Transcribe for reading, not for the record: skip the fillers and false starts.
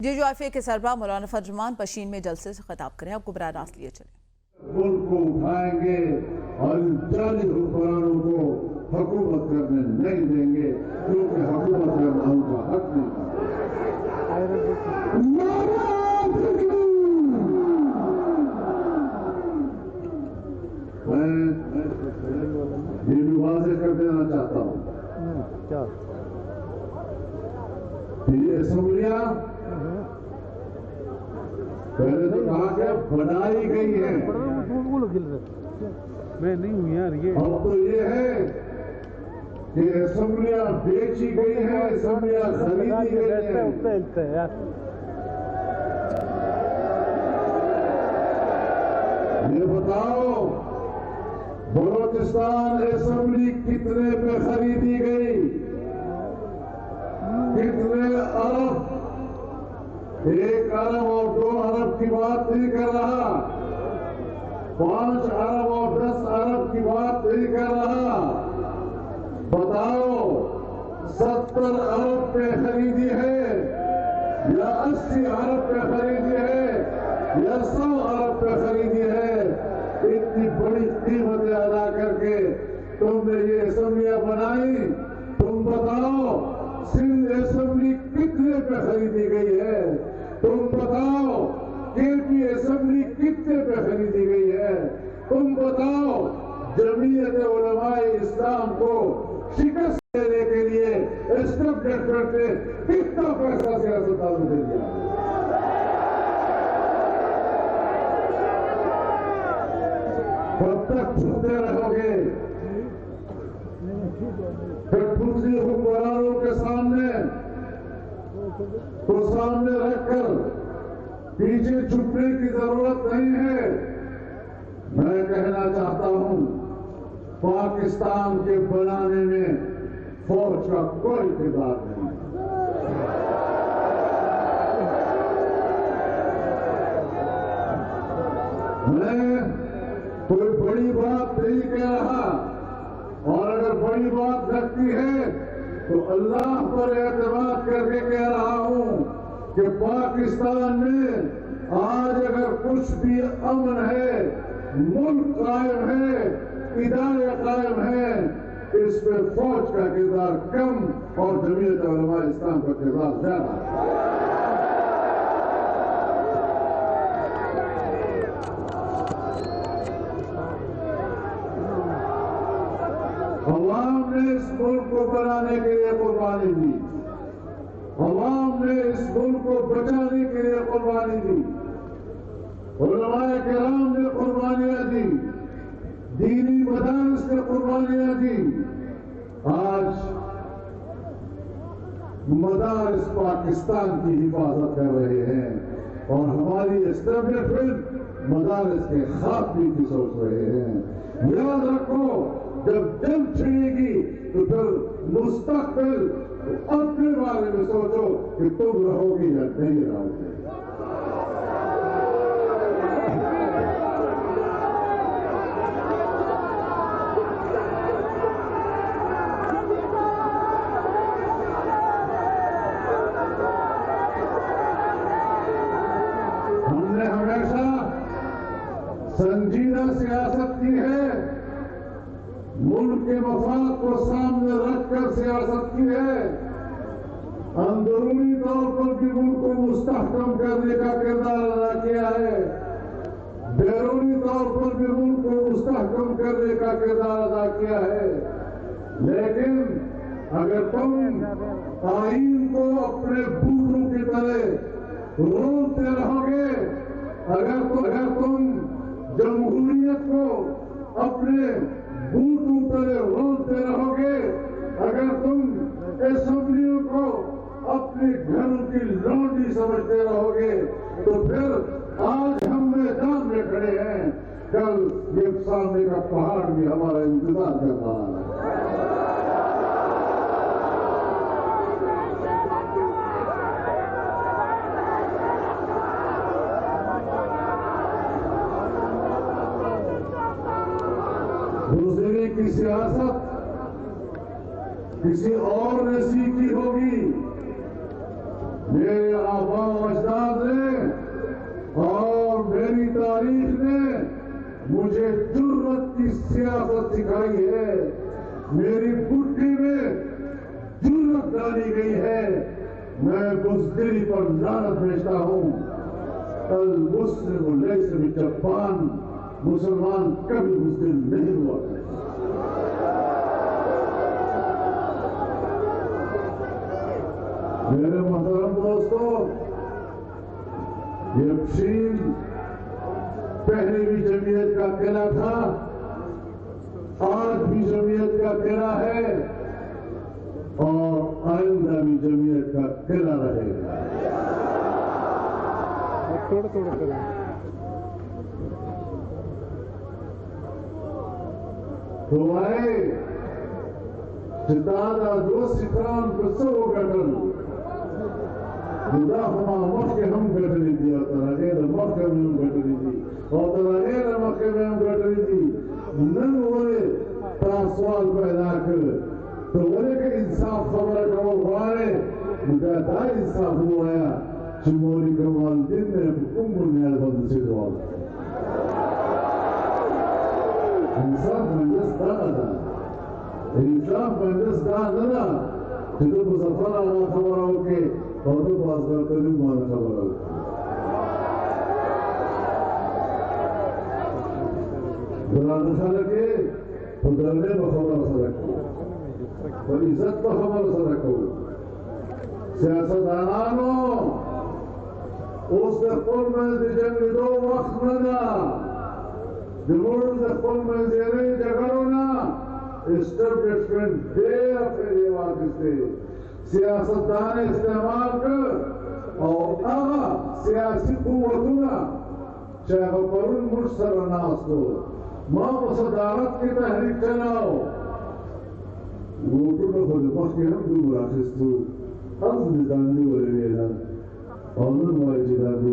JJIFA کے سربراہ مولانا فرجمان پشین میں جلسے سے خطاب کریں. آپ کو براہ راست لیے چلیں. ملک کو اٹھائیں گے اور 40 حکمرانوں کو حکومت کرنے نہیں دیں گے کیونکہ حکومت کرنا ان کا حق نہیں تھا. میں یہ بھی واضح کر دینا چاہتا ہوں یہ اسمبلیاں پہلے تو کہا کہ بنائی گئی ہے، میں نہیں ہوں یار. یہ اب تو یہ ہے کہ اسمبلیاں بیچی گئی ہیں، اسمبلیاں خریدی گئی ہیں. یہ بتاؤ بلوچستان اسمبلی کتنے پہ خریدی گئی؟ کتنے ارب؟ 1 ارب اور 2 ارب کی بات نہیں کر رہا، 5 ارب اور 10 ارب کی بات نہیں کر رہا. بتاؤ 70 ارب پہ خریدی ہے یا 80 ارب پہ خریدی ہے یا 100 ارب پہ خریدی ہے؟ اتنی بڑی قیمتیں ادا کر کے تم نے یہ اسمبلیاں بنائی. تم بتاؤ سندھ اسمبلی کتنے پہ خریدی گئی ہے؟ تم بتاؤ KP اسمبلی کتنے پہ خریدی گئی ہے؟ تم بتاؤ جمعیت علماء اسلام کو شکست دینے کے لیے اسٹیبلشمنٹ نے کتنا پیسہ سیاستدانوں نے دیا؟ کب تک چھپتے رہو گے؟ کٹپوتلی حکمرانوں کے سامنے تو سامنے رکھ کر پیچھے چھپنے کی ضرورت نہیں ہے. میں کہنا چاہتا ہوں پاکستان کے بنانے میں فوج کا کوئی کردار نہیں. میں کوئی بڑی بات نہیں کہہ رہا، اور اگر بڑی بات لگتی ہے تو اللہ پر اعتماد کر کے کہہ رہا ہوں کہ پاکستان میں آج اگر کچھ بھی امن ہے، ملک قائم ہے، ادارے قائم ہیں، اس میں فوج کا کردار کم اور جمعیت علماء اسلام کا کردار زیادہ. عوام نے اس ملک کو بنانے کے لیے قربانی دی، عوام نے اس ملک کو بچانے کے لیے قربانی دی، علماء کرام نے قربانیاں دی، دینی مدارس نے قربانیاں دی. آج مدارس پاکستان کی حفاظت کر رہے ہیں اور ہماری اسٹیبلشمنٹ مدارس کے خاتمے کی سوچ رہے ہیں. یاد رکھو جب جنگ چھڑے گی تو پھر مستقبل اپنے بارے میں سوچو کہ تم رہو گی یا نہیں رہو گے. ہم نے ہمیشہ سنجیدہ سیاست کی ہے، ملک کے مفاد کو سامنے رکھ کر سیاست کی ہے. اندرونی طور پر بھی ملک کو مستحکم کرنے کا کردار ادا کیا ہے، بیرونی طور پر بھی ملک کو مستحکم کرنے کا کردار ادا کیا ہے. لیکن اگر تم آئین کو اپنے بوٹوں کی طرح رولتے رہو گے، اگر تم جمہوریت کو اپنے بوٹوں پر رولتے رہو گے، اگر تم اسمبلیوں کو اپنے گھروں کی لونڈی سمجھتے رہو گے، تو پھر آج ہم میدان میں کھڑے ہیں، کل یہ سامنے کا پہاڑ بھی ہمارا انتظار کر رہا ہے. دوسرے کی سیاست کسی اور نے سیکھی ہوگی. میرے آباء و میری پٹھی میں جرأت ڈالی گئی ہے، میں بزدلی پر لعنت بھیجتا ہوں۔ المسلم لیس بجبان، مسلمان کبھی بزدل نہیں ہوا ہے۔ میرے محترم دوستو، یہ پشین پہلے بھی جمعیت کا قلعہ تھا، آج بھی جمعیت کا قلعہ ہے اور آئندہ بھی جمعیت کا قلعہ رہے گا۔ تھوڑا کریں۔ تو آئے جدادا دو سکران بسو گٹل جدا ہما مخی ہم گٹلی دی اور ترغیر مخی میں ہم گٹلی دی اور ترغیر مخی میں ہم گٹلی دی نن ہوئے تا سوال پیدا کر تو ولی کہ انصاف خبر کرو بارے مجھے دا انصاف ہوا ہے چموری کمال دن میں ام بنیاد بند سے دوال انصاف مجلس دا دا انصاف مجلس دا دا جدو مظفر آنا خبر ہو کے اور تو باز کرتے بھی مانا خبر ہو دلان سالکے تو دلنے بخبر سالکو اور عزت بخبر سالکو سیاست آنانو اس دخل میں دی جنگ دو وقت منا دمور دخل میں زیرے جگرونا اسٹیبلشمنٹ دے اپنے دیوان سے سیاست دان استعمال کر اور آغا سیاسی قوتنا چاہے پرون مرسر ناس کو ماں صدارت کی تحریک چلاؤ ووٹو نہ خود مخی ہم دور آخستو ہم نداندی والے ویلن اور نمائی جدادی